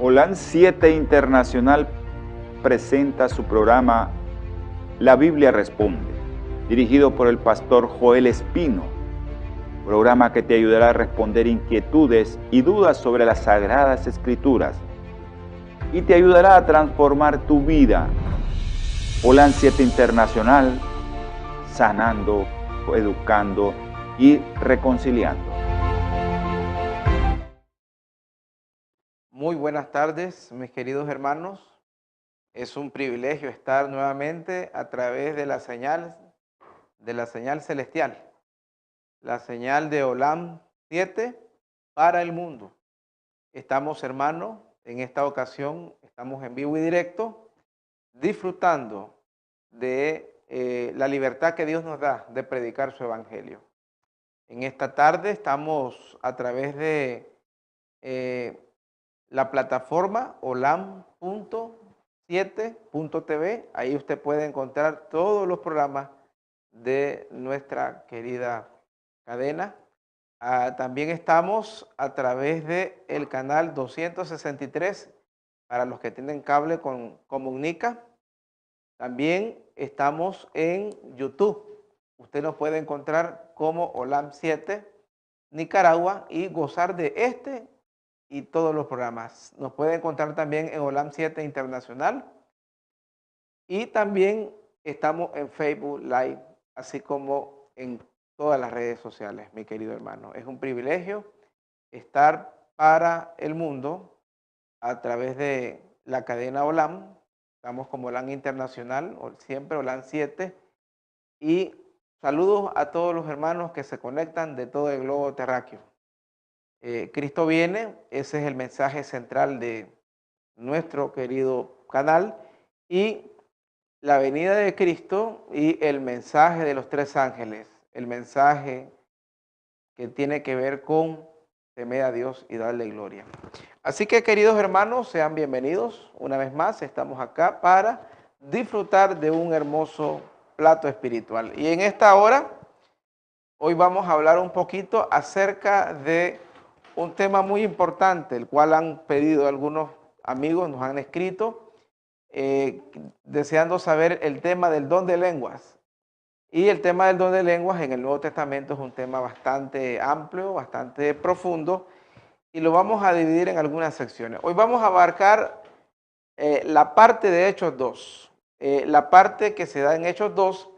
Holan 7 Internacional presenta su programa La Biblia Responde, dirigido por el pastor Joel Espino, programa que te ayudará a responder inquietudes y dudas sobre las Sagradas Escrituras y te ayudará a transformar tu vida. Holan 7 Internacional, sanando, educando y reconciliando. Muy buenas tardes, mis queridos hermanos. Es un privilegio estar nuevamente a través de la señal celestial, la señal de Holan 7 para el mundo. Estamos, hermanos, en esta ocasión, estamos en vivo y directo, disfrutando de la libertad que Dios nos da de predicar su evangelio. En esta tarde estamos a través de la plataforma holan.7.tv. Ahí usted puede encontrar todos los programas de nuestra querida cadena. También estamos a través del canal 263 para los que tienen cable con Comunica. También estamos en YouTube. Usted nos puede encontrar como Holan 7 Nicaragua y gozar de este y todos los programas. Nos puede encontrar también en Holan 7 Internacional y también estamos en Facebook Live, así como en todas las redes sociales, mi querido hermano. Es un privilegio estar para el mundo a través de la cadena Holan. Estamos como Holan Internacional, siempre Holan 7. Y saludos a todos los hermanos que se conectan de todo el globo terráqueo. Cristo viene, ese es el mensaje central de nuestro querido canal, y la venida de Cristo y el mensaje de los tres ángeles, el mensaje que tiene que ver con temer a Dios y darle gloria. Así que, queridos hermanos, sean bienvenidos una vez más. Estamos acá para disfrutar de un hermoso plato espiritual. Y en esta hora, hoy vamos a hablar un poquito acerca de un tema muy importante, el cual han pedido algunos amigos, nos han escrito, deseando saber el tema del don de lenguas. Y el tema del don de lenguas en el Nuevo Testamento es un tema bastante amplio, bastante profundo, y lo vamos a dividir en algunas secciones. Hoy vamos a abarcar la parte de Hechos 2, la parte que se da en Hechos 2,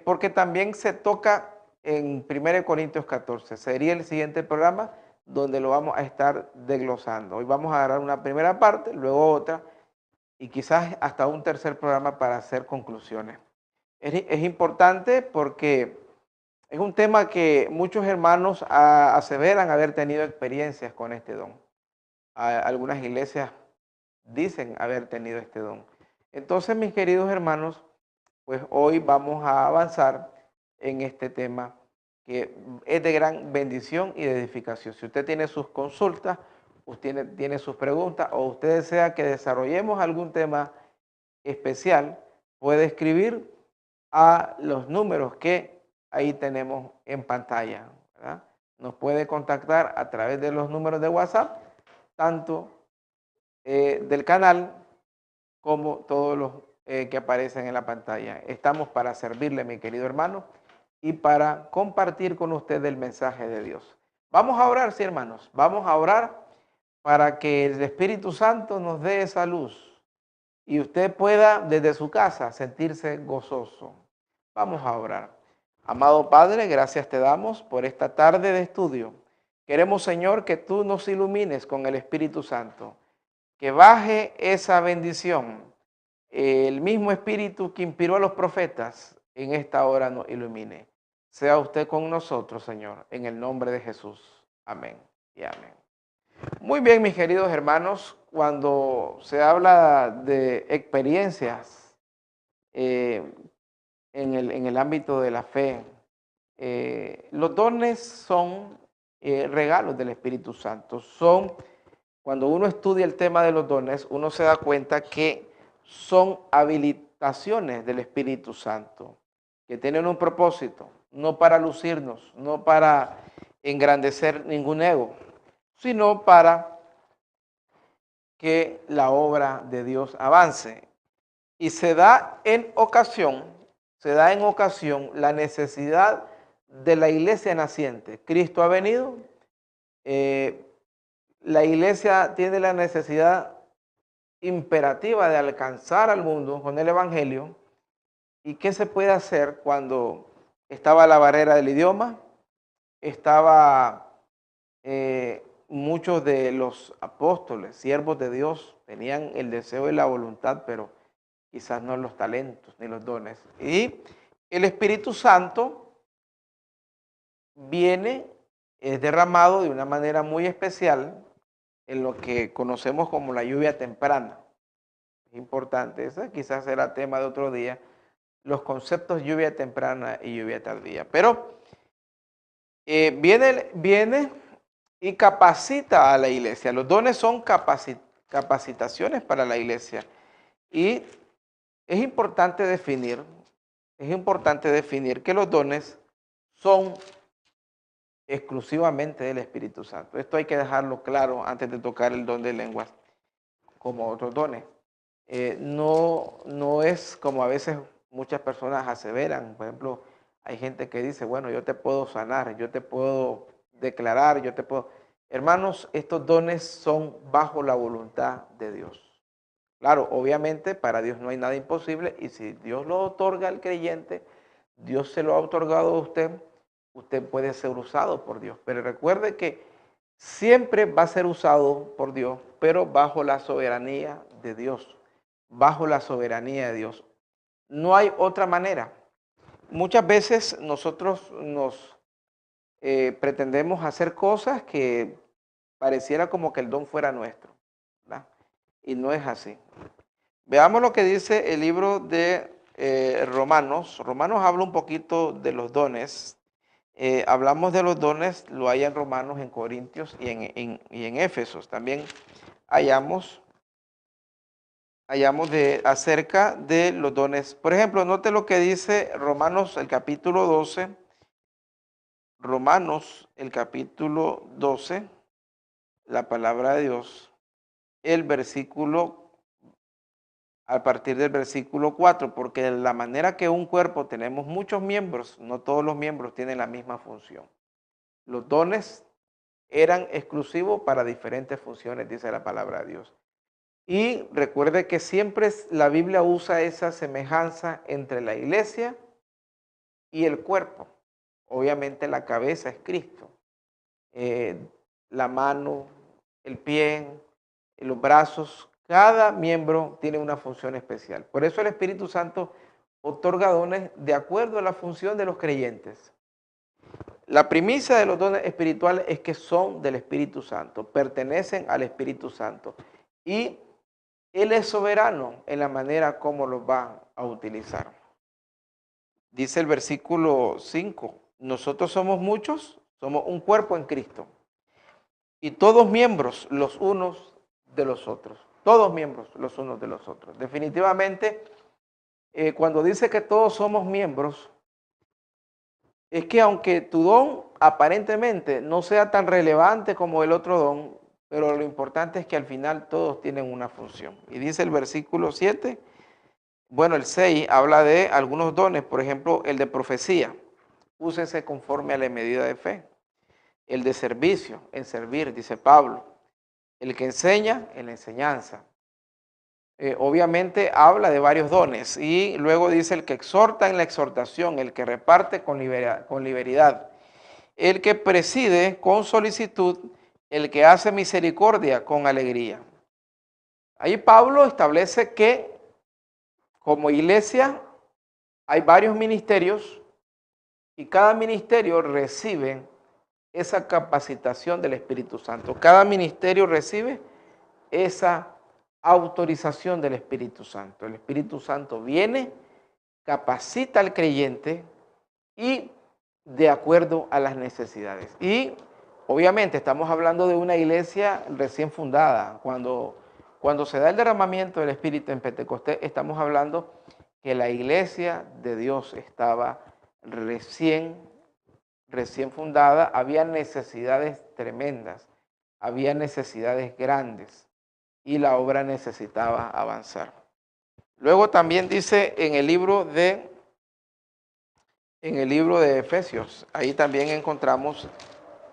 porque también se toca en 1 Corintios 14. Sería el siguiente programa donde lo vamos a estar desglosando. Hoy vamos a agarrar una primera parte, luego otra, y quizás hasta un tercer programa para hacer conclusiones. Es importante porque es un tema que muchos hermanos aseveran haber tenido experiencias con este don. Algunas iglesias dicen haber tenido este don. Entonces, mis queridos hermanos, pues hoy vamos a avanzar en este tema que es de gran bendición y de edificación. Si usted tiene sus consultas, usted tiene sus preguntas o usted desea que desarrollemos algún tema especial, puede escribir a los números que ahí tenemos en pantalla, ¿verdad? Nos puede contactar a través de los números de WhatsApp, tanto del canal como todos los que aparecen en la pantalla. Estamos para servirle, mi querido hermano, y para compartir con usted el mensaje de Dios. Vamos a orar, sí, hermanos. Vamos a orar para que el Espíritu Santo nos dé esa luz y usted pueda desde su casa sentirse gozoso. Vamos a orar. Amado Padre, gracias te damos por esta tarde de estudio. Queremos, Señor, que tú nos ilumines con el Espíritu Santo, que baje esa bendición. El mismo Espíritu que inspiró a los profetas en esta hora nos ilumine. Sea usted con nosotros, Señor, en el nombre de Jesús. Amén y amén. Muy bien, mis queridos hermanos, cuando se habla de experiencias en el ámbito de la fe, los dones son regalos del Espíritu Santo. Cuando uno estudia el tema de los dones, uno se da cuenta que son habilitaciones del Espíritu Santo, que tienen un propósito, no para lucirnos, no para engrandecer ningún ego, sino para que la obra de Dios avance. Y se da en ocasión la necesidad de la iglesia naciente. Cristo ha venido, la iglesia tiene la necesidad imperativa de alcanzar al mundo con el evangelio. ¿Y qué se puede hacer cuando estaba la barrera del idioma? Estaba muchos de los apóstoles, siervos de Dios, tenían el deseo y la voluntad, pero quizás no los talentos ni los dones. Y el Espíritu Santo viene, es derramado de una manera muy especial en lo que conocemos como la lluvia temprana. Es importante, ese quizás será tema de otro día, los conceptos lluvia temprana y lluvia tardía. Pero viene y capacita a la iglesia. Los dones son capacitaciones para la iglesia. Y es importante definir que los dones son exclusivamente del Espíritu Santo. Esto hay que dejarlo claro antes de tocar el don de lenguas como otros dones. No es como a veces muchas personas aseveran. Por ejemplo, hay gente que dice, bueno, yo te puedo sanar, yo te puedo declarar, yo te puedo... Hermanos, estos dones son bajo la voluntad de Dios. Claro, obviamente para Dios no hay nada imposible y si Dios lo otorga al creyente, Dios se lo ha otorgado a usted, usted puede ser usado por Dios. Pero recuerde que siempre va a ser usado por Dios, pero bajo la soberanía de Dios. Bajo la soberanía de Dios. No hay otra manera. Muchas veces nosotros nos pretendemos hacer cosas que pareciera como que el don fuera nuestro, ¿verdad? Y no es así. Veamos lo que dice el libro de Romanos. Romanos habla un poquito de los dones. Hablamos de los dones, lo hay en Romanos, en Corintios y en Éfesos. También hallamos acerca de los dones. Por ejemplo, note lo que dice Romanos, el capítulo 12. Romanos, el capítulo 12, la palabra de Dios, a partir del versículo 4, porque de la manera que un cuerpo tenemos muchos miembros, no todos los miembros tienen la misma función. Los dones eran exclusivos para diferentes funciones, dice la palabra de Dios. Y recuerde que siempre la Biblia usa esa semejanza entre la iglesia y el cuerpo. Obviamente la cabeza es Cristo. La mano, el pie, los brazos, cada miembro tiene una función especial. Por eso el Espíritu Santo otorga dones de acuerdo a la función de los creyentes. La premisa de los dones espirituales es que son del Espíritu Santo, pertenecen al Espíritu Santo. Y Él es soberano en la manera como los va a utilizar. Dice el versículo 5, nosotros somos muchos, somos un cuerpo en Cristo. Y todos miembros los unos de los otros. Todos miembros los unos de los otros. Definitivamente, cuando dice que todos somos miembros, es que aunque tu don aparentemente no sea tan relevante como el otro don, pero lo importante es que al final todos tienen una función. Y dice el versículo 7, bueno, el 6 habla de algunos dones, por ejemplo, el de profecía. Úsese conforme a la medida de fe. El de servicio, en servir, dice Pablo. El que enseña, en la enseñanza. Obviamente habla de varios dones. Y luego dice el que exhorta en la exhortación, el que reparte con liberalidad, el que preside con solicitud, el que hace misericordia con alegría. Ahí Pablo establece que como iglesia hay varios ministerios y cada ministerio recibe esa capacitación del Espíritu Santo. Cada ministerio recibe esa autorización del Espíritu Santo. El Espíritu Santo viene, capacita al creyente y de acuerdo a las necesidades. Y obviamente estamos hablando de una iglesia recién fundada. Cuando se da el derramamiento del Espíritu en Pentecostés, estamos hablando que la iglesia de Dios estaba recién fundada, había necesidades tremendas, había necesidades grandes. y la obra necesitaba avanzar. Luego también dice en el libro de Efesios, ahí también encontramos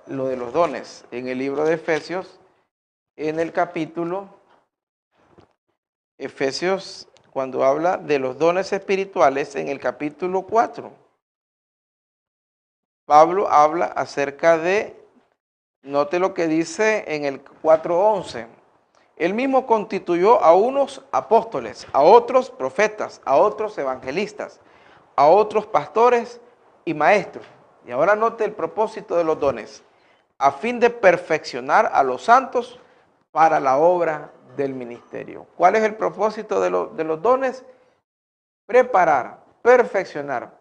lo de los dones. En el libro de Efesios, en el capítulo, Efesios, cuando habla de los dones espirituales, en el capítulo 4, Pablo habla acerca de, note lo que dice en el 4:11. Él mismo constituyó a unos apóstoles, a otros profetas, a otros evangelistas, a otros pastores y maestros. Y ahora note el propósito de los dones, a fin de perfeccionar a los santos para la obra del ministerio. ¿Cuál es el propósito de los dones? Preparar, perfeccionar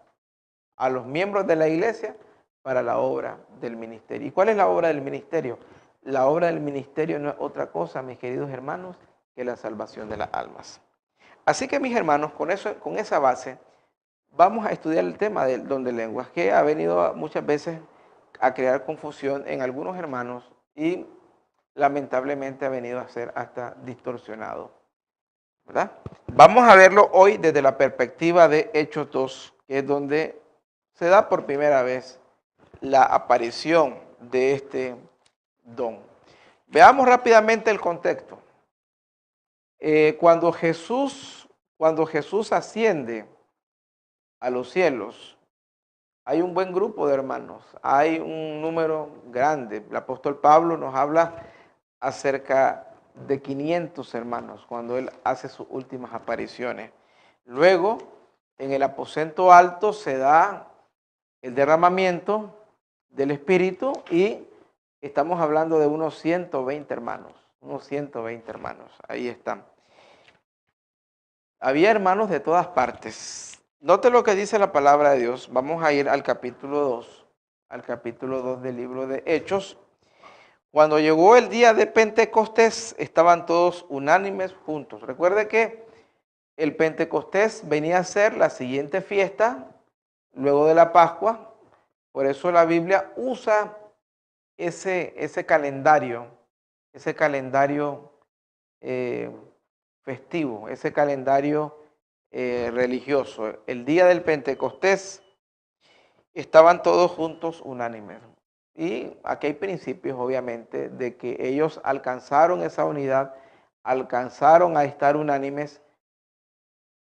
a los miembros de la iglesia para la obra del ministerio. ¿Y cuál es la obra del ministerio? La obra del ministerio no es otra cosa, mis queridos hermanos, que la salvación de las almas. Así que, mis hermanos, con esa base, vamos a estudiar el tema del don de lenguas, que ha venido muchas veces a crear confusión en algunos hermanos y lamentablemente ha venido a ser hasta distorsionado, ¿verdad? Vamos a verlo hoy desde la perspectiva de Hechos 2, que es donde se da por primera vez la aparición de este don. Veamos rápidamente el contexto. Cuando Jesús asciende a los cielos, hay un buen grupo de hermanos, hay un número grande. El apóstol Pablo nos habla acerca de 500 hermanos cuando él hace sus últimas apariciones. Luego, en el aposento alto se da el derramamiento del Espíritu y estamos hablando de unos 120 hermanos, ahí están. Había hermanos de todas partes. Note lo que dice la palabra de Dios. Vamos a ir al capítulo 2 del libro de Hechos. Cuando llegó el día de Pentecostés, estaban todos unánimes juntos. Recuerde que el Pentecostés venía a ser la siguiente fiesta, luego de la Pascua. Por eso la Biblia usa ese calendario festivo, ese calendario religioso. El día del Pentecostés estaban todos juntos unánimes. Y aquí hay principios, obviamente, de que ellos alcanzaron esa unidad, alcanzaron a estar unánimes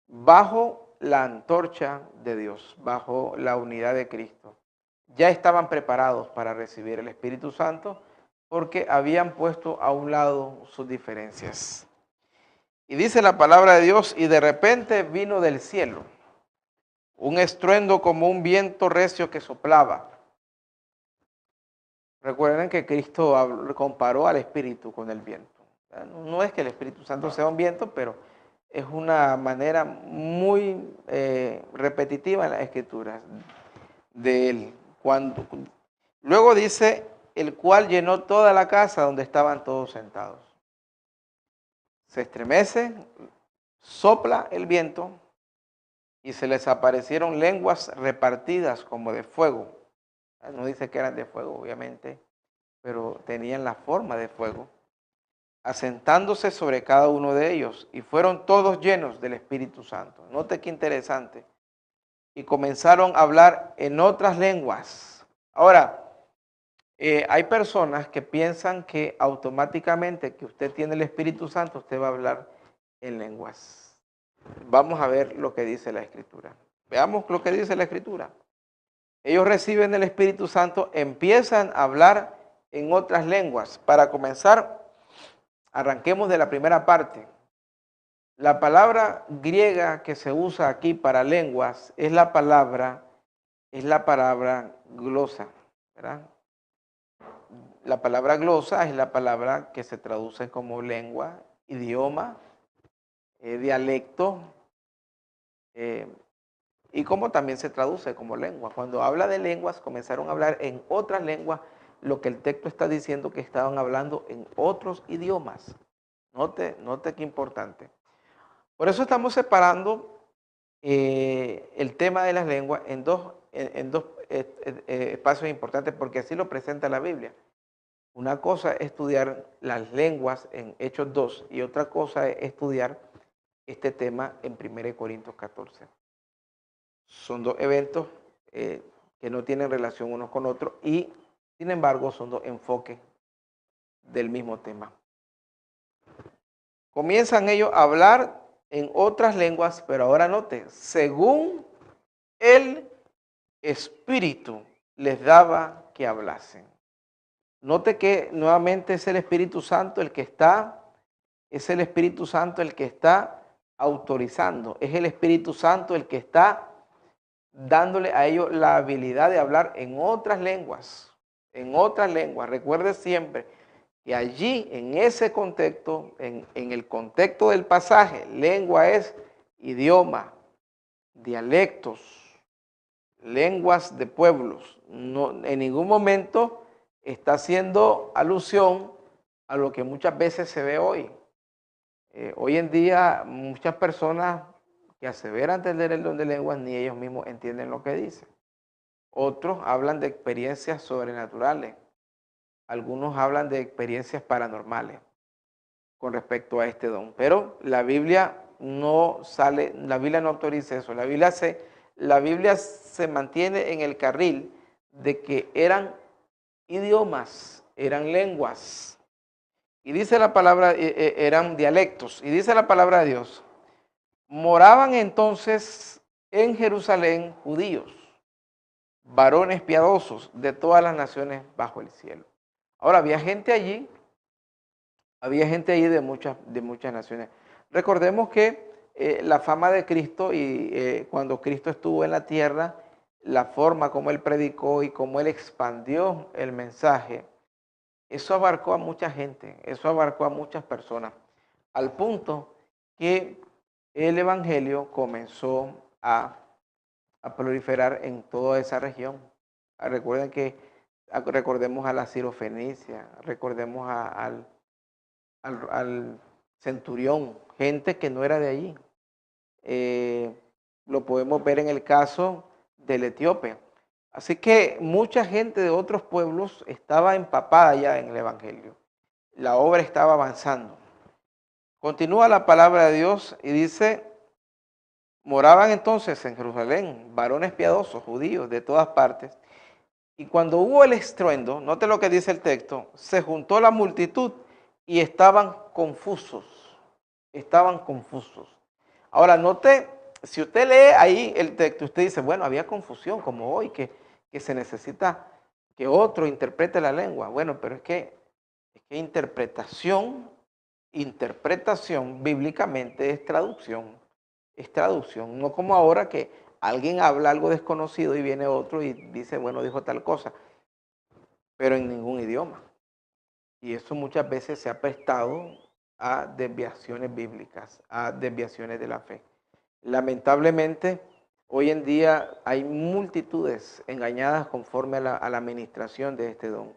bajo la antorcha de Dios, bajo la unidad de Cristo. Ya estaban preparados para recibir el Espíritu Santo porque habían puesto a un lado sus diferencias. Y dice la palabra de Dios, y de repente vino del cielo un estruendo como un viento recio que soplaba. Recuerden que Cristo comparó al Espíritu con el viento. No es que el Espíritu Santo sea un viento, pero es una manera muy repetitiva en las Escrituras de él. Luego dice, el cual llenó toda la casa donde estaban todos sentados. Se estremece, sopla el viento y se les aparecieron lenguas repartidas como de fuego. No dice que eran de fuego, obviamente, pero tenían la forma de fuego, asentándose sobre cada uno de ellos, y fueron todos llenos del Espíritu Santo. Note qué interesante. Y comenzaron a hablar en otras lenguas. Ahora, hay personas que piensan que automáticamente que usted tiene el Espíritu Santo, usted va a hablar en lenguas. Vamos a ver lo que dice la Escritura. Veamos lo que dice la Escritura. Ellos reciben el Espíritu Santo, empiezan a hablar en otras lenguas. Para comenzar, arranquemos de la primera parte. La palabra griega que se usa aquí para lenguas es la palabra glosa, ¿verdad? La palabra glosa es la palabra que se traduce como lengua, idioma, dialecto, y como también se traduce como lengua. Cuando habla de lenguas, comenzaron a hablar en otras lenguas, lo que el texto está diciendo que estaban hablando en otros idiomas. Note qué importante. Por eso estamos separando el tema de las lenguas en dos espacios importantes, porque así lo presenta la Biblia. Una cosa es estudiar las lenguas en Hechos 2 y otra cosa es estudiar este tema en 1 Corintios 14. Son dos eventos que no tienen relación unos con otros y, sin embargo, son dos enfoques del mismo tema. Comienzan ellos a hablar en otras lenguas, pero ahora note, según el Espíritu les daba que hablasen. Note que nuevamente es el Espíritu Santo el que está, autorizando, es el Espíritu Santo el que está dándole a ellos la habilidad de hablar en otras lenguas, Recuerde siempre que allí, en ese contexto, en el contexto del pasaje, lengua es idioma, dialectos, lenguas de pueblos. No, en ningún momento está haciendo alusión a lo que muchas veces se ve hoy. Hoy en día muchas personas que aseveran entender el don de lenguas ni ellos mismos entienden lo que dicen. Otros hablan de experiencias sobrenaturales. Algunos hablan de experiencias paranormales con respecto a este don. Pero la Biblia no autoriza eso. La Biblia se mantiene en el carril de que eran idiomas, eran lenguas. Y dice la palabra, eran dialectos. Y dice la palabra de Dios, moraban entonces en Jerusalén judíos, varones piadosos de todas las naciones bajo el cielo. Ahora, había gente allí de muchas naciones. Recordemos que la fama de Cristo y cuando Cristo estuvo en la tierra, la forma como Él predicó y como Él expandió el mensaje, eso abarcó a mucha gente, eso abarcó a muchas personas, al punto que el Evangelio comenzó a proliferar en toda esa región. Recordemos a la Sirofenicia, recordemos al centurión, gente que no era de allí. Lo podemos ver en el caso del etíope. Así que mucha gente de otros pueblos estaba empapada ya en el Evangelio. La obra estaba avanzando. Continúa la palabra de Dios y dice, moraban entonces en Jerusalén varones piadosos, judíos de todas partes. Y cuando hubo el estruendo, note lo que dice el texto, se juntó la multitud y estaban confusos. Ahora note, si usted lee ahí el texto, usted dice, bueno, había confusión como hoy, que se necesita que otro interprete la lengua. Bueno, pero es que interpretación bíblicamente es traducción, no como ahora que alguien habla algo desconocido y viene otro y dice, bueno, dijo tal cosa, pero en ningún idioma. Y eso muchas veces se ha prestado a desviaciones bíblicas, a desviaciones de la fe. Lamentablemente, hoy en día hay multitudes engañadas conforme a la administración de este don.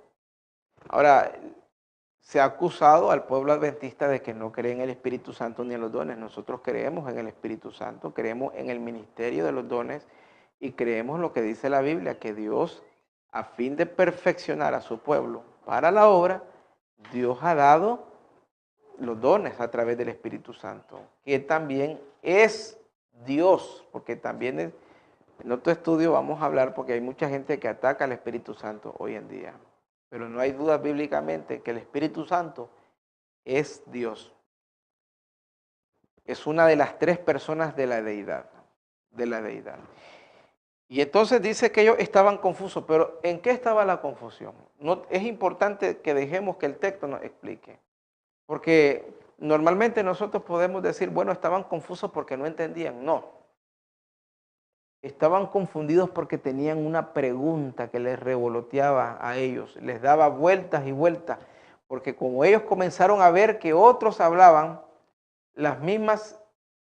Ahora, se ha acusado al pueblo adventista de que no cree en el Espíritu Santo ni en los dones. Nosotros creemos en el Espíritu Santo, creemos en el ministerio de los dones y creemos lo que dice la Biblia, que Dios, a fin de perfeccionar a su pueblo para la obra, Dios ha dado los dones a través del Espíritu Santo, que también es Dios, porque también en otro estudio vamos a hablar, porque hay mucha gente que ataca al Espíritu Santo hoy en día. Pero no hay duda bíblicamente que el Espíritu Santo es Dios. Es una de las tres personas de la deidad. Y entonces dice que ellos estaban confusos, pero ¿en qué estaba la confusión? No, es importante que dejemos que el texto nos explique. Porque normalmente nosotros podemos decir, bueno, estaban confusos porque no entendían. No. Estaban confundidos porque tenían una pregunta que les revoloteaba a ellos, les daba vueltas y vueltas, porque como ellos comenzaron a ver que otros hablaban las mismas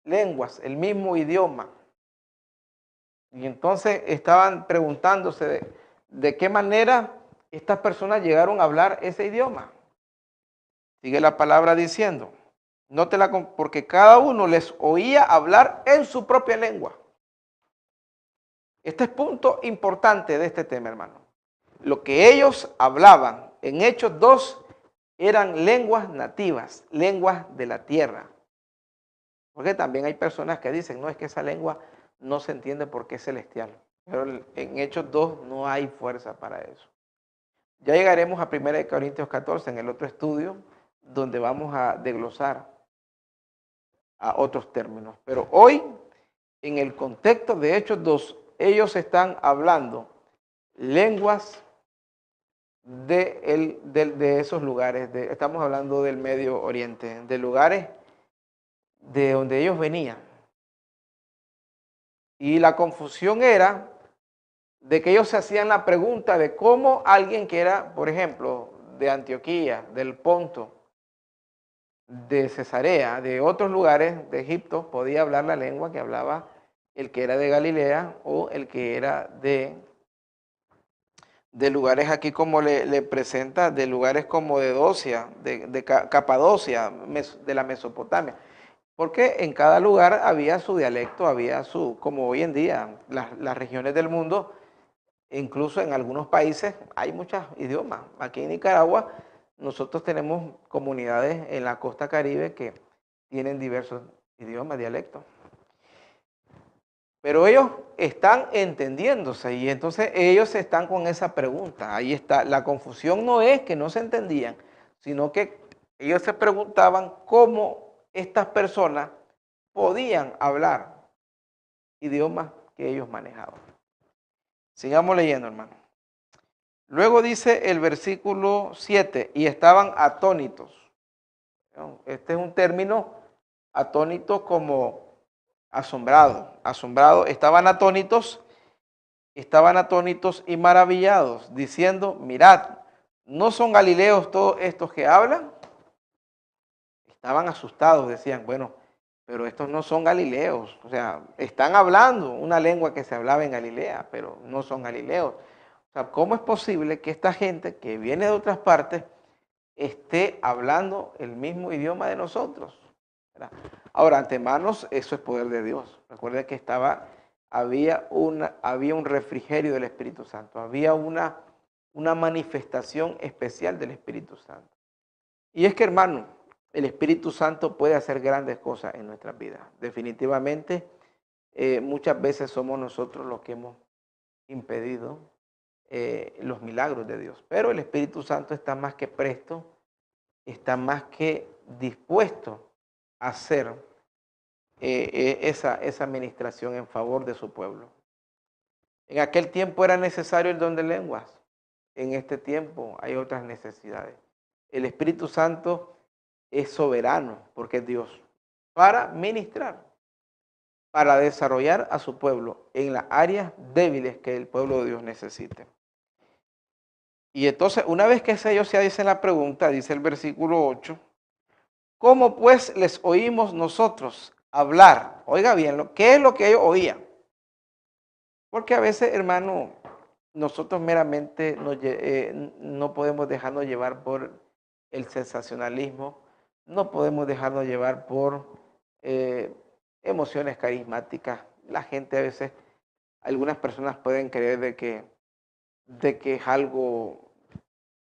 lenguas, el mismo idioma, y entonces estaban preguntándose de qué manera estas personas llegaron a hablar ese idioma. Sigue la palabra diciendo, porque cada uno les oía hablar en su propia lengua. Este es punto importante de este tema, hermano. Lo que ellos hablaban en Hechos 2 eran lenguas nativas, lenguas de la tierra. Porque también hay personas que dicen, no, es que esa lengua no se entiende porque es celestial. Pero en Hechos 2 no hay fuerza para eso. Ya llegaremos a 1 Corintios 14 en el otro estudio, donde vamos a desglosar a otros términos. Pero hoy, en el contexto de Hechos 2, ellos están hablando lenguas de esos lugares. Estamos hablando del Medio Oriente, de lugares de donde ellos venían. Y la confusión era de que ellos se hacían la pregunta de cómo alguien que era, por ejemplo, de Antioquía, del Ponto, de Cesarea, de otros lugares de Egipto, podía hablar la lengua que hablaba el que era de Galilea o el que era de lugares aquí como le presenta, de lugares como de Docia, de Capadocia, de la Mesopotamia. Porque en cada lugar había su dialecto, había su, como hoy en día, las regiones del mundo, incluso en algunos países hay muchos idiomas. Aquí en Nicaragua nosotros tenemos comunidades en la costa caribe que tienen diversos idiomas, dialectos. Pero ellos están entendiéndose y entonces ellos están con esa pregunta. Ahí está, la confusión no es que no se entendían, sino que ellos se preguntaban cómo estas personas podían hablar idiomas que ellos manejaban. Sigamos leyendo, hermano. Luego dice el versículo 7, y estaban atónitos. Este es un término atónito como asombrado, estaban atónitos y maravillados, diciendo, mirad, ¿no son galileos todos estos que hablan? Estaban asustados, decían, bueno, pero estos no son galileos, o sea, están hablando una lengua que se hablaba en Galilea, pero no son galileos. O sea, ¿cómo es posible que esta gente que viene de otras partes esté hablando el mismo idioma de nosotros? ¿Verdad? Ahora, antemanos, eso es poder de Dios. Recuerden que había un refrigerio del Espíritu Santo, había una manifestación especial del Espíritu Santo. Y es que, hermano, el Espíritu Santo puede hacer grandes cosas en nuestras vidas. Definitivamente, muchas veces somos nosotros los que hemos impedido los milagros de Dios. Pero el Espíritu Santo está más que presto, está más que dispuesto a hacer esa administración en favor de su pueblo. En aquel tiempo era necesario el don de lenguas. En este tiempo hay otras necesidades. El Espíritu Santo es soberano, porque es Dios, para ministrar, para desarrollar a su pueblo en las áreas débiles que el pueblo de Dios necesite. Y entonces, una vez que ellos se hacen la pregunta, dice el versículo 8, ¿cómo pues les oímos nosotros hablar? Oiga bien, ¿qué es lo que ellos oían? Porque a veces, hermano, nosotros meramente no podemos dejarnos llevar por el sensacionalismo, no podemos dejarnos llevar por emociones carismáticas. La gente a veces, algunas personas pueden creer de que es algo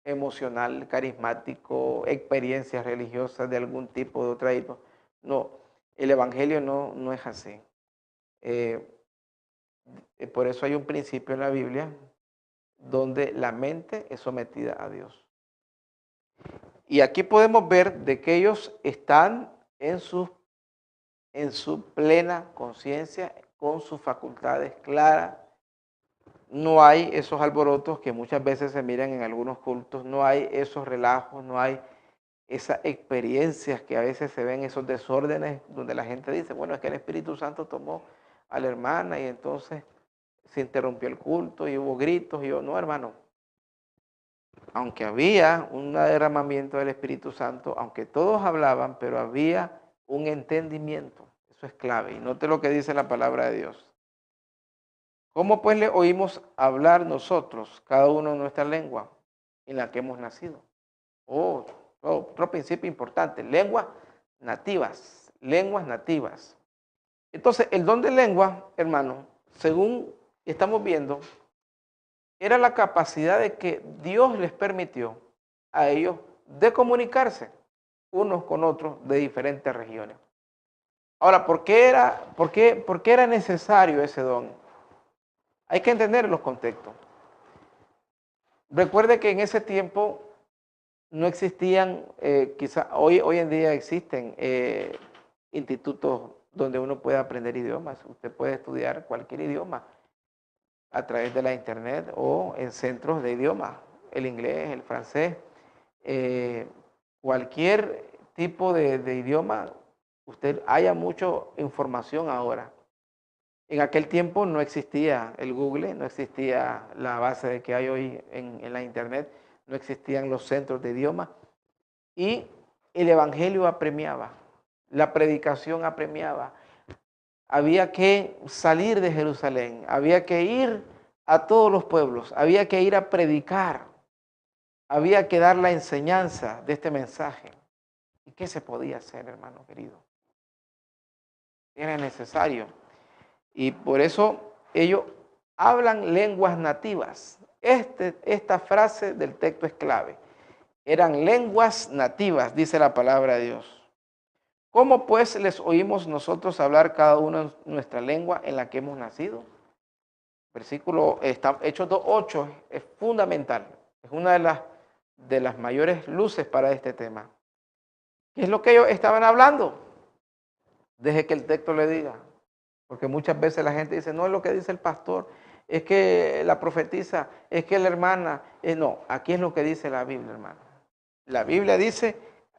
emocional, carismático, experiencias religiosas de algún tipo, de otra tipo. No, el Evangelio no es así. Por eso hay un principio en la Biblia donde la mente es sometida a Dios. Y aquí podemos ver de que ellos están en su plena conciencia, con sus facultades claras. No hay esos alborotos que muchas veces se miran en algunos cultos, no hay esos relajos, no hay esas experiencias que a veces se ven, esos desórdenes donde la gente dice, bueno, es que el Espíritu Santo tomó a la hermana y entonces se interrumpió el culto y hubo gritos. Y yo, no, hermano, aunque había un derramamiento del Espíritu Santo, aunque todos hablaban, pero había un entendimiento. Eso es clave. Y note lo que dice la palabra de Dios. ¿Cómo pues le oímos hablar nosotros, cada uno en nuestra lengua en la que hemos nacido? Otro principio importante, lenguas nativas, lenguas nativas. Entonces, el don de lengua, hermano, según estamos viendo, era la capacidad de que Dios les permitió a ellos de comunicarse unos con otros de diferentes regiones. Ahora, ¿por qué era necesario ese don? Hay que entender los contextos. Recuerde que en ese tiempo no existían, quizá hoy en día existen institutos donde uno puede aprender idiomas. Usted puede estudiar cualquier idioma a través de la internet o en centros de idiomas, el inglés, el francés, cualquier tipo de idioma, haya mucha información ahora. En aquel tiempo no existía el Google, no existía la base de que hay hoy en la internet, no existían los centros de idioma y el evangelio apremiaba, la predicación apremiaba. Había que salir de Jerusalén, había que ir a todos los pueblos, había que ir a predicar, había que dar la enseñanza de este mensaje. ¿Y qué se podía hacer, hermano querido? Era necesario. Y por eso ellos hablan lenguas nativas. Esta frase del texto es clave. Eran lenguas nativas, dice la palabra de Dios. ¿Cómo pues les oímos nosotros hablar cada uno en nuestra lengua en la que hemos nacido? Versículo Hechos 2:8 es fundamental. Es una de las mayores luces para este tema. ¿Qué es lo que ellos estaban hablando? Deje que el texto le diga. Porque muchas veces la gente dice, no es lo que dice el pastor, es que la profetisa, es que la hermana. No, aquí es lo que dice la Biblia, hermano. La Biblia dice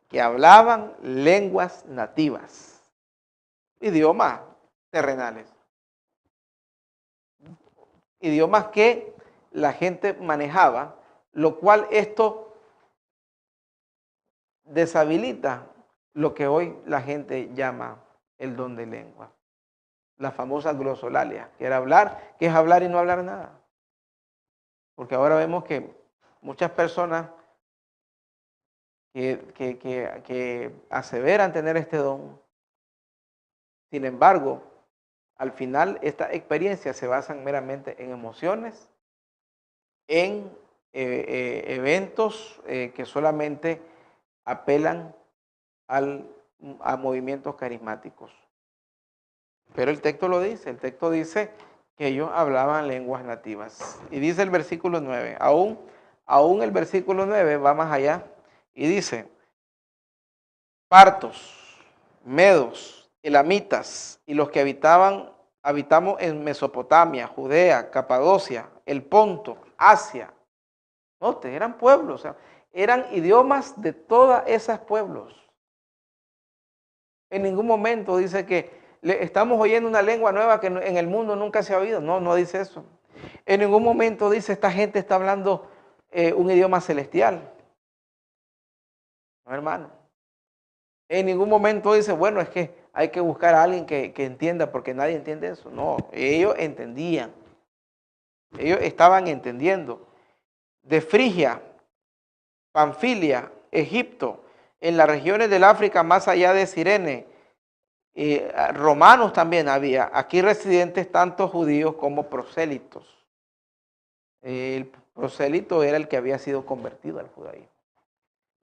que hablaban lenguas nativas, idiomas terrenales, idiomas que la gente manejaba, lo cual esto deshabilita lo que hoy la gente llama el don de lengua. La famosa glosolalia, que era hablar, que es hablar y no hablar nada. Porque ahora vemos que muchas personas que aseveran tener este don, sin embargo, al final estas experiencias se basan meramente en emociones, en eventos que solamente apelan a movimientos carismáticos. Pero el texto lo dice, el texto dice que ellos hablaban lenguas nativas. Y dice el versículo 9, aún el versículo 9 va más allá y dice, partos, medos, elamitas y los que habitamos en Mesopotamia, Judea, Capadocia, el Ponto, Asia. Note, eran pueblos, o sea, eran idiomas de todos esos pueblos. En ningún momento dice que estamos oyendo una lengua nueva que en el mundo nunca se ha oído. No, no dice eso. En ningún momento dice esta gente está hablando un idioma celestial. No, hermano. En ningún momento dice, bueno, es que hay que buscar a alguien que entienda porque nadie entiende eso. No, ellos entendían. Ellos estaban entendiendo. De Frigia, Panfilia, Egipto, en las regiones del África más allá de Cirene, romanos también había, aquí residentes tanto judíos como prosélitos. El prosélito era el que había sido convertido al judaísmo.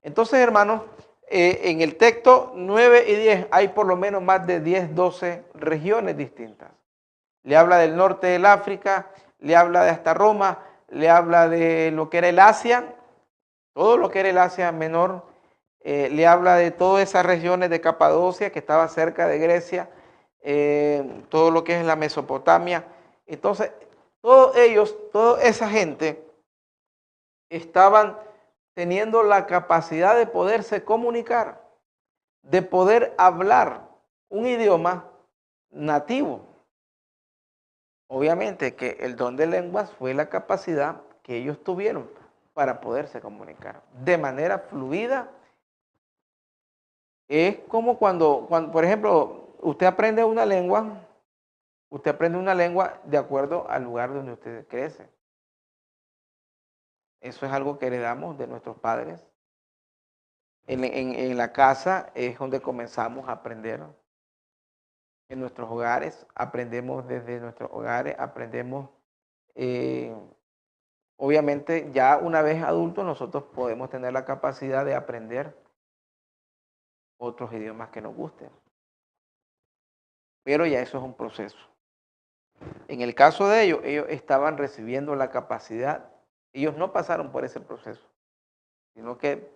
Entonces, hermanos, en el texto 9 y 10 hay por lo menos más de 10, 12 regiones distintas. Le habla del norte del África, le habla de hasta Roma, le habla de lo que era el Asia, todo lo que era el Asia Menor, le habla de todas esas regiones de Capadocia que estaba cerca de Grecia, todo lo que es la Mesopotamia. Entonces, todos ellos, toda esa gente estaban teniendo la capacidad de poderse comunicar, de poder hablar un idioma nativo. Obviamente que el don de lenguas fue la capacidad que ellos tuvieron para poderse comunicar de manera fluida. Es como cuando, por ejemplo, usted aprende una lengua de acuerdo al lugar donde usted crece. Eso es algo que heredamos de nuestros padres. En la casa es donde comenzamos a aprender. En nuestros hogares, aprendemos desde nuestros hogares, aprendemos obviamente ya una vez adultos nosotros podemos tener la capacidad de aprender otros idiomas que nos gusten. Pero ya eso es un proceso. En el caso de ellos estaban recibiendo la capacidad. Ellos no pasaron por ese proceso, sino que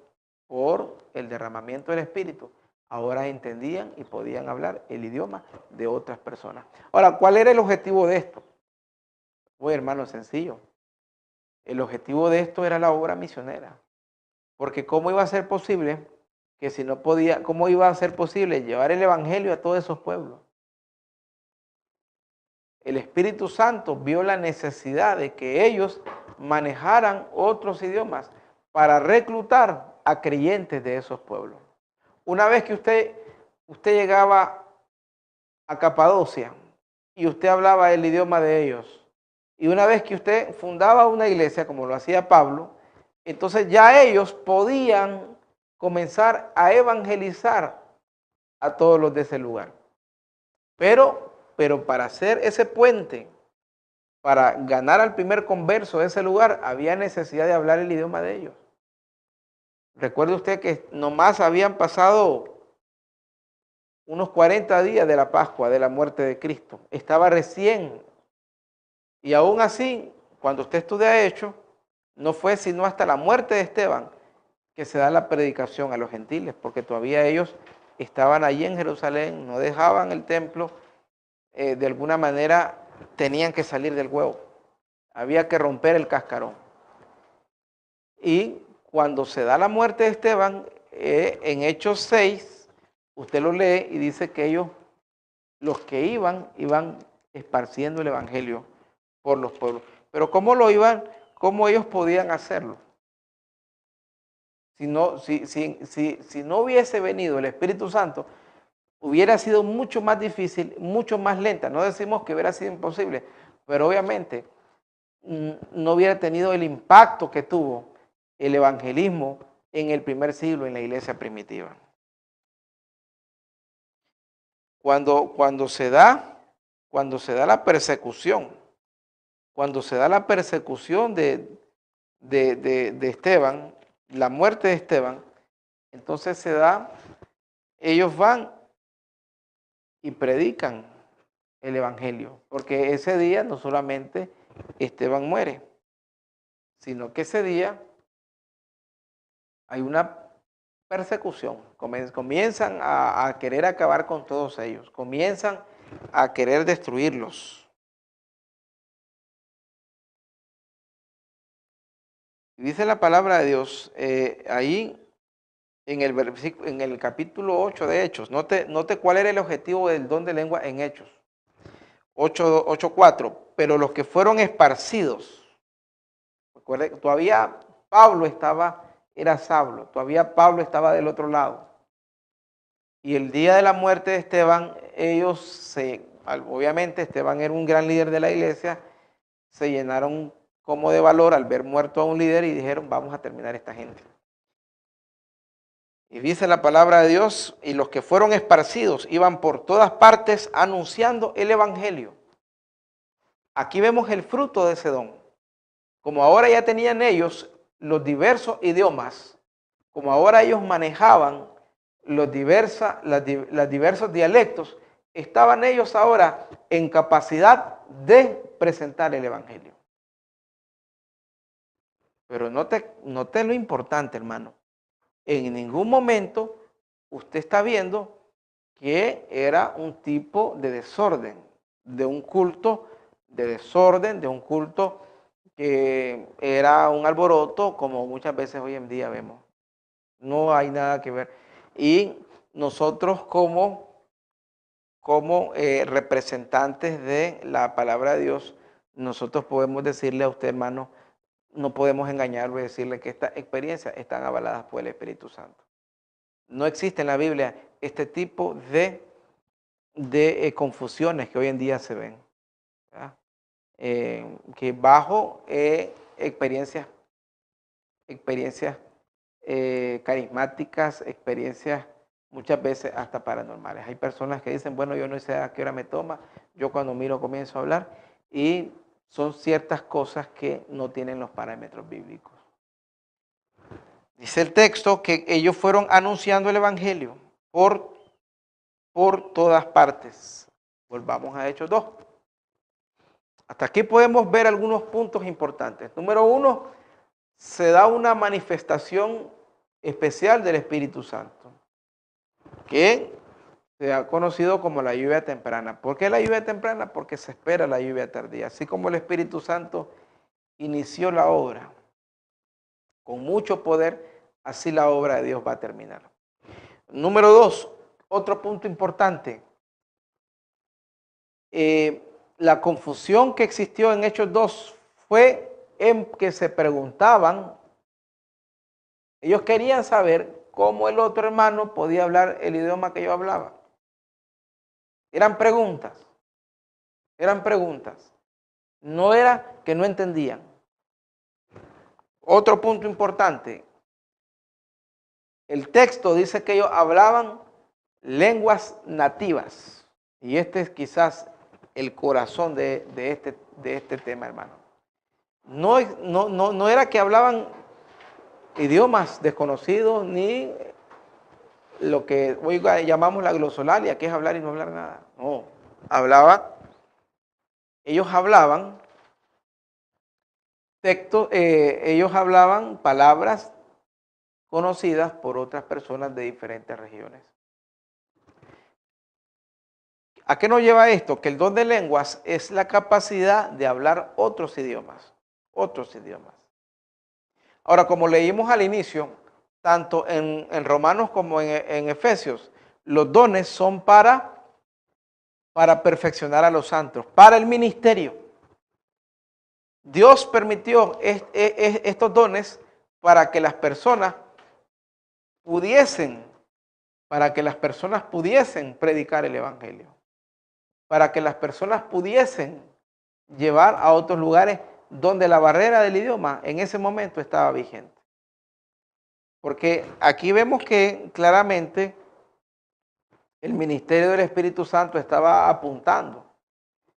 por el derramamiento del Espíritu, ahora entendían y podían hablar el idioma de otras personas. Ahora, ¿cuál era el objetivo de esto? Pues, hermano, sencillo. El objetivo de esto era la obra misionera. Porque ¿cómo iba a ser posible que si no podía, cómo iba a ser posible llevar el evangelio a todos esos pueblos? El Espíritu Santo vio la necesidad de que ellos manejaran otros idiomas para reclutar a creyentes de esos pueblos. Una vez que usted llegaba a Capadocia y usted hablaba el idioma de ellos, y una vez que usted fundaba una iglesia, como lo hacía Pablo, entonces ya ellos podían comenzar a evangelizar a todos los de ese lugar. Pero para hacer ese puente, para ganar al primer converso de ese lugar, había necesidad de hablar el idioma de ellos. Recuerde usted que nomás habían pasado unos 40 días de la Pascua, de la muerte de Cristo. Estaba recién. Y aún así, cuando usted estudia Hechos, no fue sino hasta la muerte de Esteban que se da la predicación a los gentiles, porque todavía ellos estaban allí en Jerusalén, no dejaban el templo, de alguna manera tenían que salir del huevo. Había que romper el cascarón. Y cuando se da la muerte de Esteban, en Hechos 6, usted lo lee y dice que ellos, los que iban esparciendo el evangelio por los pueblos. Pero ¿cómo ellos podían hacerlo? Si no hubiese venido el Espíritu Santo, hubiera sido mucho más difícil, mucho más lenta. No decimos que hubiera sido imposible, pero obviamente no hubiera tenido el impacto que tuvo el evangelismo en el primer siglo en la iglesia primitiva. Cuando se da la persecución, de Esteban, la muerte de Esteban, entonces ellos van y predican el evangelio, porque ese día no solamente Esteban muere, sino que ese día hay una persecución. Comienzan a querer acabar con todos ellos, comienzan a querer destruirlos. Dice la palabra de Dios ahí en el capítulo 8 de Hechos. Note cuál era el objetivo del don de lengua en Hechos. 8:4. Pero los que fueron esparcidos. Recuerde, todavía era Saulo, todavía Pablo estaba del otro lado. Y el día de la muerte de Esteban, obviamente Esteban era un gran líder de la iglesia, se llenaron como de valor al ver muerto a un líder y dijeron, vamos a terminar esta gente. Y dice la palabra de Dios, y los que fueron esparcidos iban por todas partes anunciando el evangelio. Aquí vemos el fruto de ese don. Como ahora ya tenían ellos los diversos idiomas, como ahora ellos manejaban los diversos dialectos, estaban ellos ahora en capacidad de presentar el evangelio. Pero note lo importante, hermano. En ningún momento usted está viendo que era un tipo de desorden, de un culto de desorden, de un culto que era un alboroto, como muchas veces hoy en día vemos. No hay nada que ver. Y nosotros como representantes de la palabra de Dios, nosotros podemos decirle a usted, hermano, no podemos engañarlo y decirle que estas experiencias están avaladas por el Espíritu Santo. No existe en la Biblia este tipo de confusiones que hoy en día se ven. Que bajo experiencias carismáticas, experiencias muchas veces hasta paranormales. Hay personas que dicen, bueno, yo no sé a qué hora me toma, yo cuando miro comienzo a hablar y son ciertas cosas que no tienen los parámetros bíblicos. Dice el texto que ellos fueron anunciando el evangelio por todas partes. Volvamos a Hechos 2. Hasta aquí podemos ver algunos puntos importantes. Número 1, se da una manifestación especial del Espíritu Santo, que se ha conocido como la lluvia temprana. ¿Por qué la lluvia temprana? Porque se espera la lluvia tardía. Así como el Espíritu Santo inició la obra con mucho poder, así la obra de Dios va a terminar. Número 2, otro punto importante. La confusión que existió en Hechos 2 fue en que se preguntaban, ellos querían saber cómo el otro hermano podía hablar el idioma que yo hablaba. Eran preguntas. No era que no entendían. Otro punto importante. El texto dice que ellos hablaban lenguas nativas. Y este es quizás el corazón de este tema, hermano. No era que hablaban idiomas desconocidos ni lo que hoy llamamos la glosolalia, que es hablar y no hablar nada. No, ellos hablaban ellos hablaban palabras conocidas por otras personas de diferentes regiones. ¿A qué nos lleva esto? Que el don de lenguas es la capacidad de hablar otros idiomas. Ahora, como leímos al inicio, tanto en Romanos como en Efesios, los dones son para perfeccionar a los santos, para el ministerio. Dios permitió estos dones para que las personas pudiesen predicar el evangelio, para que las personas pudiesen llevar a otros lugares donde la barrera del idioma en ese momento estaba vigente. Porque aquí vemos que claramente el ministerio del Espíritu Santo estaba apuntando.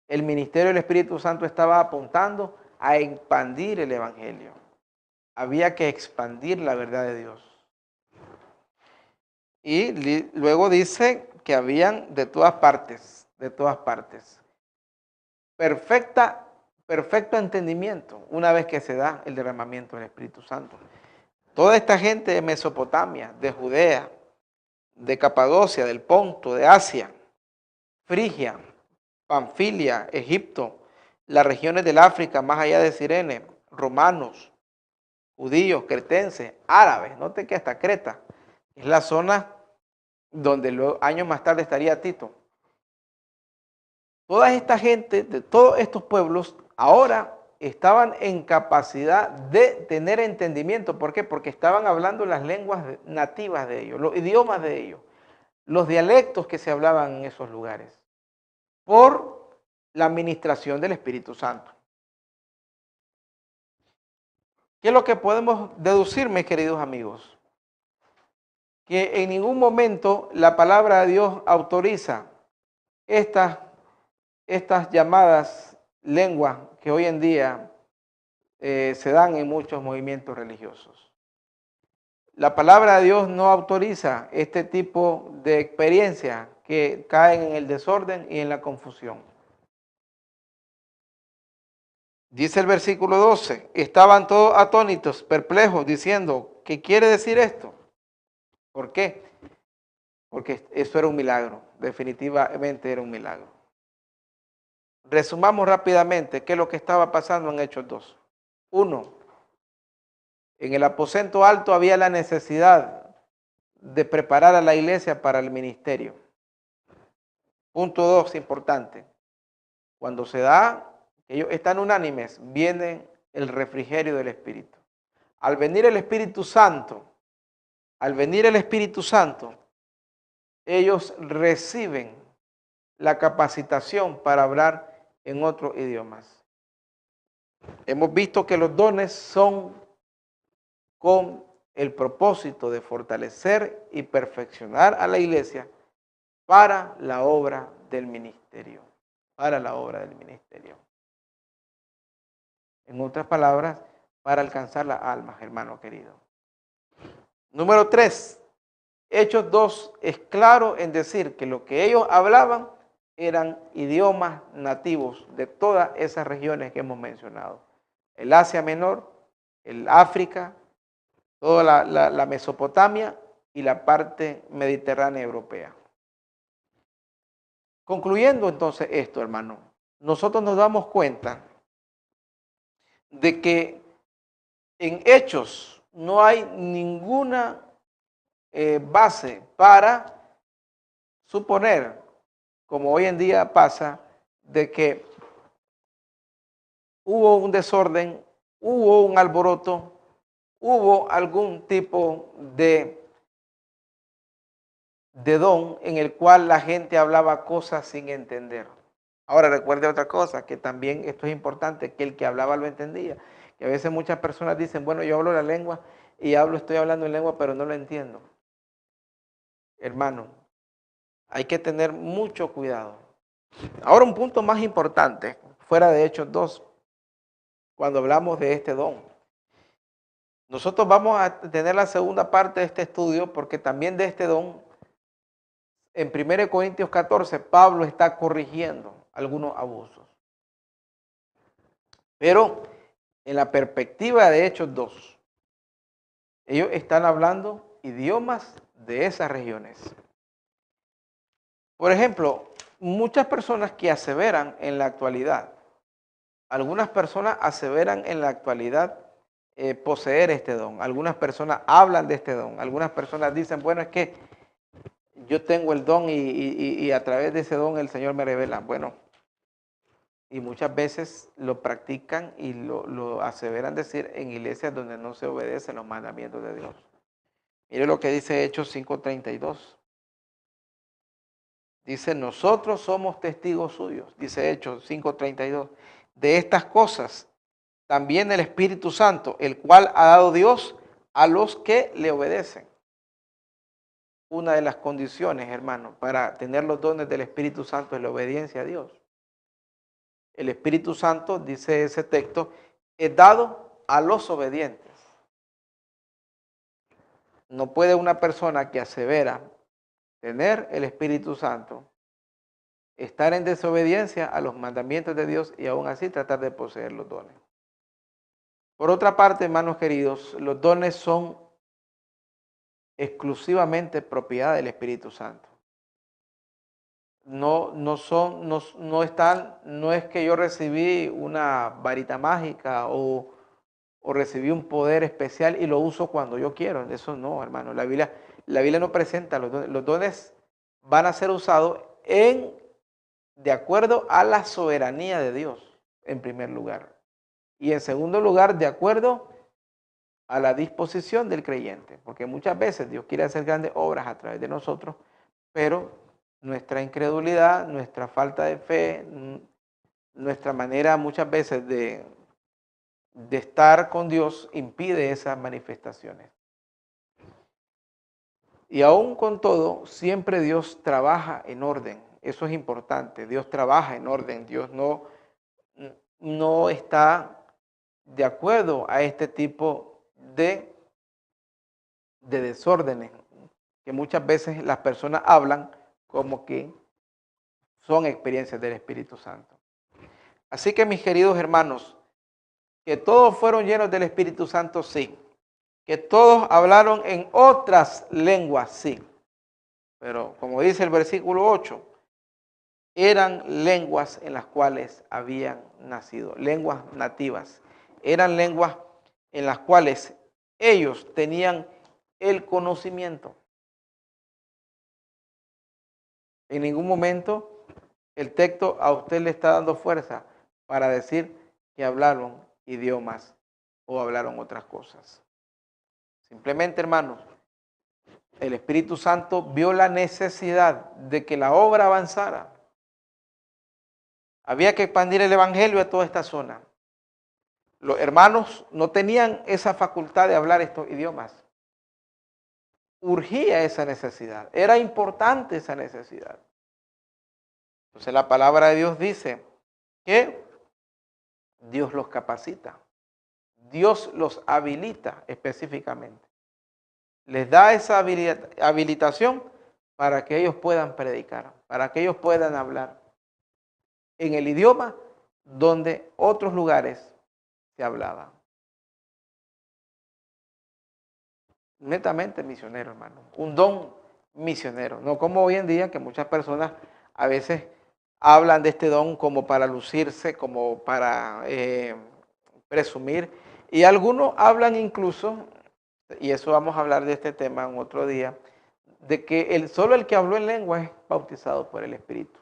El ministerio del Espíritu Santo estaba apuntando a expandir el evangelio. Había que expandir la verdad de Dios. Y luego dice que habían de todas partes. Perfecto entendimiento una vez que se da el derramamiento del Espíritu Santo. Toda esta gente de Mesopotamia, de Judea, de Capadocia, del Ponto, de Asia, Frigia, Panfilia, Egipto, las regiones del África, más allá de Cirene, romanos, judíos, cretenses, árabes, note que hasta Creta es la zona donde luego, años más tarde estaría Tito. Toda esta gente de todos estos pueblos ahora estaban en capacidad de tener entendimiento. ¿Por qué? Porque estaban hablando las lenguas nativas de ellos, los idiomas de ellos, los dialectos que se hablaban en esos lugares, por la administración del Espíritu Santo. ¿Qué es lo que podemos deducir, mis queridos amigos? Que en ningún momento la palabra de Dios autoriza estas llamadas lenguas que hoy en día se dan en muchos movimientos religiosos. La palabra de Dios no autoriza este tipo de experiencias que caen en el desorden y en la confusión. Dice el versículo 12, estaban todos atónitos, perplejos, diciendo, ¿qué quiere decir esto? ¿Por qué? Porque eso era un milagro, definitivamente era un milagro. Resumamos rápidamente qué es lo que estaba pasando en Hechos 2. 1. En el aposento alto había la necesidad de preparar a la iglesia para el ministerio. Punto 2, importante. Cuando se da, ellos están unánimes, viene el refrigerio del Espíritu. Al venir el Espíritu Santo, ellos reciben la capacitación para hablar en otros idiomas. Hemos visto que los dones son con el propósito de fortalecer y perfeccionar a la iglesia para la obra del ministerio. En otras palabras, para alcanzar las almas, hermano querido. Número 3. Hechos 2 es claro en decir que lo que ellos hablaban eran idiomas nativos de todas esas regiones que hemos mencionado. El Asia Menor, el África, toda la Mesopotamia y la parte mediterránea europea. Concluyendo entonces esto, hermano, nosotros nos damos cuenta de que en Hechos no hay ninguna base para suponer, como hoy en día pasa, de que hubo un desorden, hubo un alboroto, hubo algún tipo de don en el cual la gente hablaba cosas sin entender. Ahora recuerde otra cosa, que también esto es importante, que el que hablaba lo entendía. Que a veces muchas personas dicen, bueno, yo hablo la lengua y estoy hablando en lengua, pero no lo entiendo. Hermano, hay que tener mucho cuidado. Ahora un punto más importante, fuera de Hechos 2, cuando hablamos de este don. Nosotros vamos a tener la segunda parte de este estudio porque también de este don, en 1 Corintios 14, Pablo está corrigiendo algunos abusos. Pero en la perspectiva de Hechos 2, ellos están hablando idiomas de esas regiones. Por ejemplo, muchas personas que aseveran en la actualidad, algunas personas aseveran en la actualidad poseer este don. Algunas personas hablan de este don. Algunas personas dicen, bueno, es que yo tengo el don y a través de ese don el Señor me revela. Bueno, y muchas veces lo practican y lo aseveran decir en iglesias donde no se obedecen los mandamientos de Dios. Mire lo que dice Hechos 5:32. Dice, nosotros somos testigos suyos, dice Hechos 5:32, de estas cosas. También el Espíritu Santo, el cual ha dado Dios a los que le obedecen. Una de las condiciones, hermano, para tener los dones del Espíritu Santo es la obediencia a Dios. El Espíritu Santo, dice ese texto, es dado a los obedientes. No puede una persona que asevera tener el Espíritu Santo estar en desobediencia a los mandamientos de Dios y aún así tratar de poseer los dones. Por otra parte, hermanos queridos, los dones son exclusivamente propiedad del Espíritu Santo. No es que yo recibí una varita mágica o recibí un poder especial y lo uso cuando yo quiero. Eso no, hermano. La Biblia no presenta los dones. Los dones van a ser usados de acuerdo a la soberanía de Dios, en primer lugar. Y en segundo lugar, de acuerdo a la disposición del creyente. Porque muchas veces Dios quiere hacer grandes obras a través de nosotros, pero nuestra incredulidad, nuestra falta de fe, nuestra manera muchas veces de estar con Dios impide esas manifestaciones. Y aún con todo, siempre Dios trabaja en orden. Eso es importante. Dios trabaja en orden. Dios no está de acuerdo a este tipo de desórdenes que muchas veces las personas hablan como que son experiencias del Espíritu Santo. Así que, mis queridos hermanos, que todos fueron llenos del Espíritu Santo, sí. Que todos hablaron en otras lenguas, sí. Pero como dice el versículo 8, eran lenguas en las cuales habían nacido, lenguas nativas. Eran lenguas en las cuales ellos tenían el conocimiento. En ningún momento el texto a usted le está dando fuerza para decir que hablaron idiomas o hablaron otras cosas. Simplemente, hermanos, el Espíritu Santo vio la necesidad de que la obra avanzara. Había que expandir el Evangelio a toda esta zona. Los hermanos no tenían esa facultad de hablar estos idiomas. Urgía esa necesidad. Era importante esa necesidad. Entonces la palabra de Dios dice que Dios los capacita. Dios los habilita específicamente. Les da esa habilitación para que ellos puedan predicar, para que ellos puedan hablar en el idioma donde otros lugares se hablaban. Netamente misionero, hermano. Un don misionero. No como hoy en día que muchas personas a veces hablan de este don como para lucirse, como para presumir. Y algunos hablan incluso, y eso vamos a hablar de este tema en otro día, de que solo el que habló en lengua es bautizado por el Espíritu.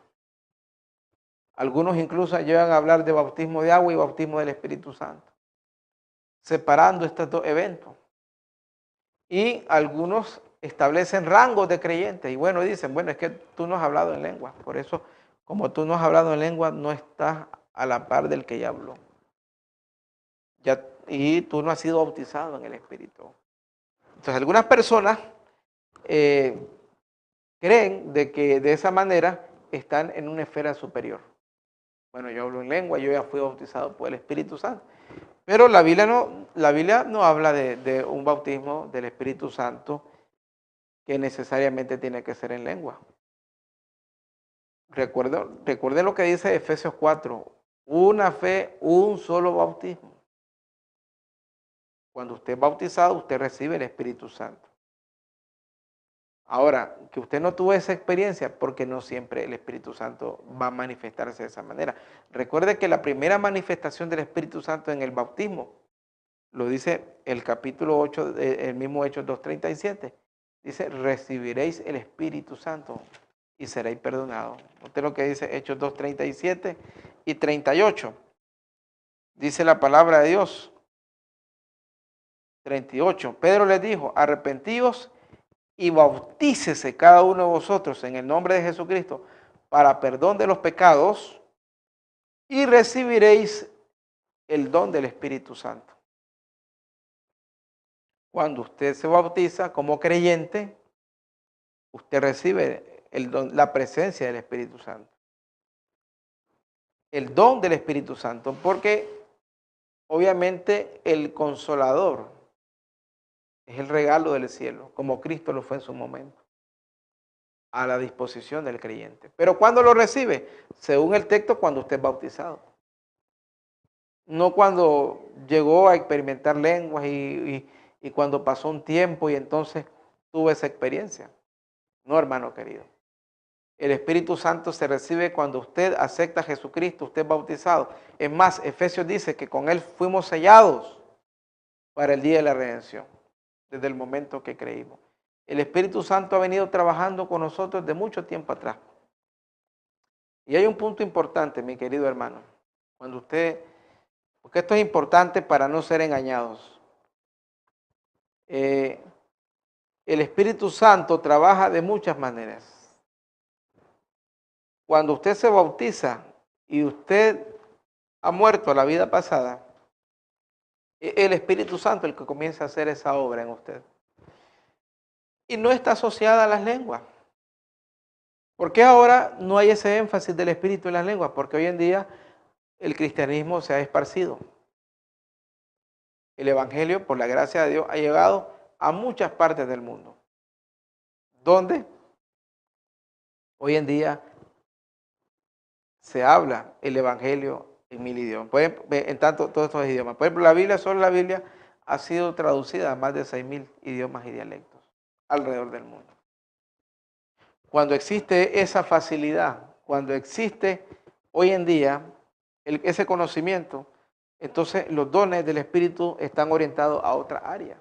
Algunos incluso llegan a hablar de bautismo de agua y bautismo del Espíritu Santo, separando estos dos eventos. Y algunos establecen rangos de creyentes. Y bueno, dicen, bueno, es que tú no has hablado en lengua. Por eso, como tú no has hablado en lengua, no estás a la par del que ya habló. Y tú no has sido bautizado en el Espíritu. Entonces, algunas personas creen de que de esa manera están en una esfera superior. Bueno, yo hablo en lengua, yo ya fui bautizado por el Espíritu Santo. Pero la Biblia no habla de un bautismo del Espíritu Santo que necesariamente tiene que ser en lengua. Recuerde lo que dice Efesios 4, una fe, un solo bautismo. Cuando usted es bautizado, usted recibe el Espíritu Santo. Ahora, que usted no tuvo esa experiencia, porque no siempre el Espíritu Santo va a manifestarse de esa manera. Recuerde que la primera manifestación del Espíritu Santo en el bautismo, lo dice el capítulo 8, el mismo Hechos 2:37, dice, recibiréis el Espíritu Santo y seréis perdonados. Usted lo que dice Hechos 2:37 y 38. Dice la palabra de Dios. 38. Pedro les dijo, arrepentíos y bautícese cada uno de vosotros en el nombre de Jesucristo para perdón de los pecados y recibiréis el don del Espíritu Santo. Cuando usted se bautiza como creyente, usted recibe el don, la presencia del Espíritu Santo. El don del Espíritu Santo, porque obviamente el Consolador es el regalo del cielo, como Cristo lo fue en su momento, a la disposición del creyente. Pero ¿cuándo lo recibe? Según el texto, cuando usted es bautizado. No cuando llegó a experimentar lenguas y cuando pasó un tiempo y entonces tuvo esa experiencia. No, hermano querido. El Espíritu Santo se recibe cuando usted acepta a Jesucristo, usted es bautizado. Es más, Efesios dice que con Él fuimos sellados para el día de la redención, desde el momento que creímos. El Espíritu Santo ha venido trabajando con nosotros de mucho tiempo atrás. Y hay un punto importante, mi querido hermano, porque esto es importante para no ser engañados. El Espíritu Santo trabaja de muchas maneras. Cuando usted se bautiza y usted ha muerto a la vida pasada, el Espíritu Santo es el que comienza a hacer esa obra en usted. Y no está asociada a las lenguas. ¿Por qué ahora no hay ese énfasis del Espíritu en las lenguas? Porque hoy en día el cristianismo se ha esparcido. El Evangelio, por la gracia de Dios, ha llegado a muchas partes del mundo, donde hoy en día se habla el Evangelio en 1000 idiomas, en tanto todos estos idiomas. Por ejemplo, solo la Biblia ha sido traducida a más de 6000 idiomas y dialectos alrededor del mundo. Cuando existe esa facilidad, cuando existe hoy en día ese conocimiento, entonces los dones del Espíritu están orientados a otra área.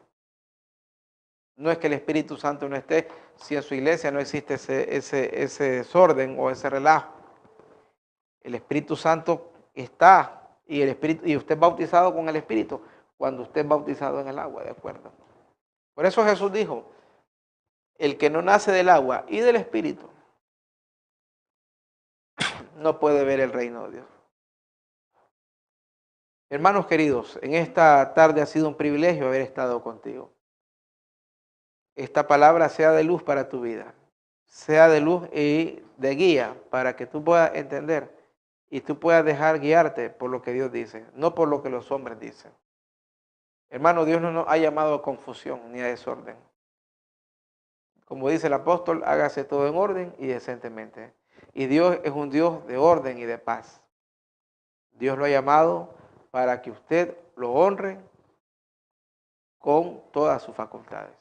No es que el Espíritu Santo no esté, si en su iglesia no existe ese desorden o ese relajo. El Espíritu Santo está y usted es bautizado con el Espíritu cuando usted es bautizado en el agua, ¿de acuerdo? Por eso Jesús dijo, el que no nace del agua y del Espíritu no puede ver el reino de Dios. Hermanos queridos, en esta tarde ha sido un privilegio haber estado contigo. Esta palabra sea de luz para tu vida, sea de luz y de guía para que tú puedas entender y tú puedas dejar guiarte por lo que Dios dice, no por lo que los hombres dicen. Hermano, Dios no nos ha llamado a confusión ni a desorden. Como dice el apóstol, hágase todo en orden y decentemente. Y Dios es un Dios de orden y de paz. Dios lo ha llamado para que usted lo honre con todas sus facultades.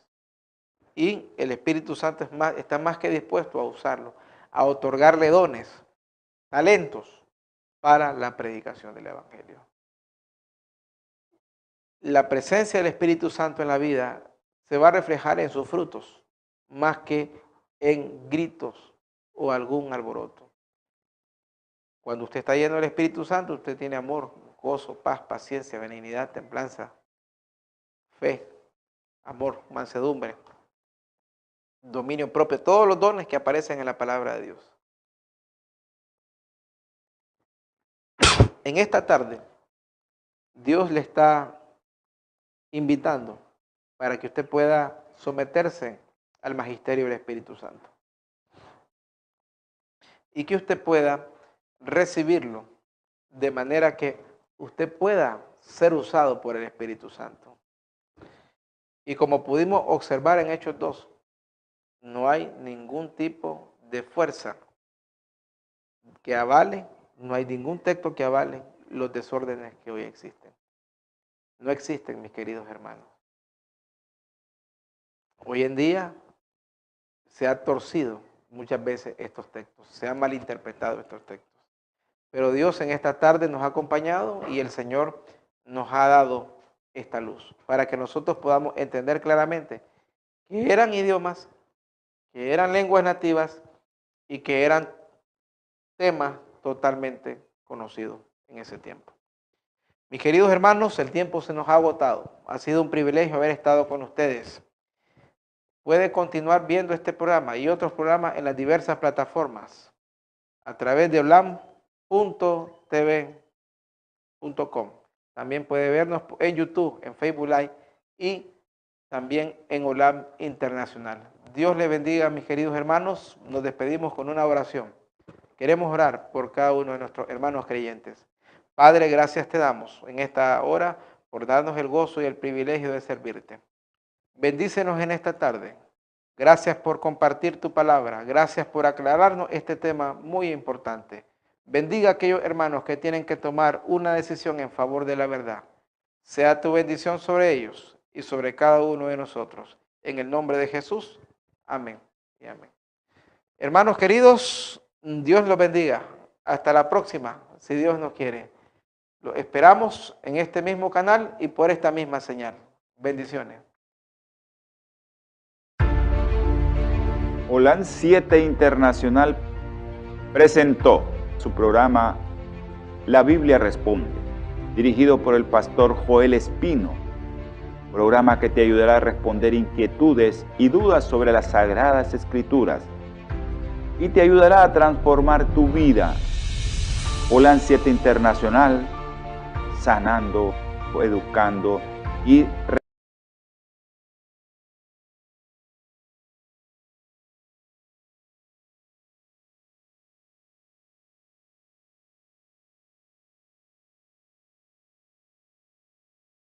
Y el Espíritu Santo está más que dispuesto a usarlo, a otorgarle dones, talentos para la predicación del Evangelio. La presencia del Espíritu Santo en la vida se va a reflejar en sus frutos, más que en gritos o algún alboroto. Cuando usted está lleno del Espíritu Santo, usted tiene amor, gozo, paz, paciencia, benignidad, templanza, fe, amor, mansedumbre, dominio propio, todos los dones que aparecen en la palabra de Dios. En esta tarde, Dios le está invitando para que usted pueda someterse al magisterio del Espíritu Santo y que usted pueda recibirlo de manera que usted pueda ser usado por el Espíritu Santo. Y como pudimos observar en Hechos 2, no hay ningún tipo de fuerza que avale, no hay ningún texto que avale los desórdenes que hoy existen. No existen, mis queridos hermanos. Hoy en día se ha torcido muchas veces estos textos, se han malinterpretado estos textos. Pero Dios en esta tarde nos ha acompañado y el Señor nos ha dado esta luz para que nosotros podamos entender claramente que eran idiomas, que eran lenguas nativas y que eran temas totalmente conocidos en ese tiempo. Mis queridos hermanos, el tiempo se nos ha agotado. Ha sido un privilegio haber estado con ustedes. Puede continuar viendo este programa y otros programas en las diversas plataformas a través de olam.tv.com. También puede vernos en YouTube, en Facebook Live y también en Olam Internacional. Dios les bendiga, mis queridos hermanos. Nos despedimos con una oración. Queremos orar por cada uno de nuestros hermanos creyentes. Padre, gracias te damos en esta hora por darnos el gozo y el privilegio de servirte. Bendícenos en esta tarde. Gracias por compartir tu palabra. Gracias por aclararnos este tema muy importante. Bendiga a aquellos hermanos que tienen que tomar una decisión en favor de la verdad. Sea tu bendición sobre ellos y sobre cada uno de nosotros. En el nombre de Jesús. Amén y amén. Hermanos queridos, Dios los bendiga. Hasta la próxima, si Dios nos quiere. Los esperamos en este mismo canal y por esta misma señal. Bendiciones. Olam 7 Internacional presentó su programa La Biblia Responde, dirigido por el pastor Joel Espino, programa que te ayudará a responder inquietudes y dudas sobre las Sagradas Escrituras y te ayudará a transformar tu vida. Olam 7 Internacional, sanando, educando y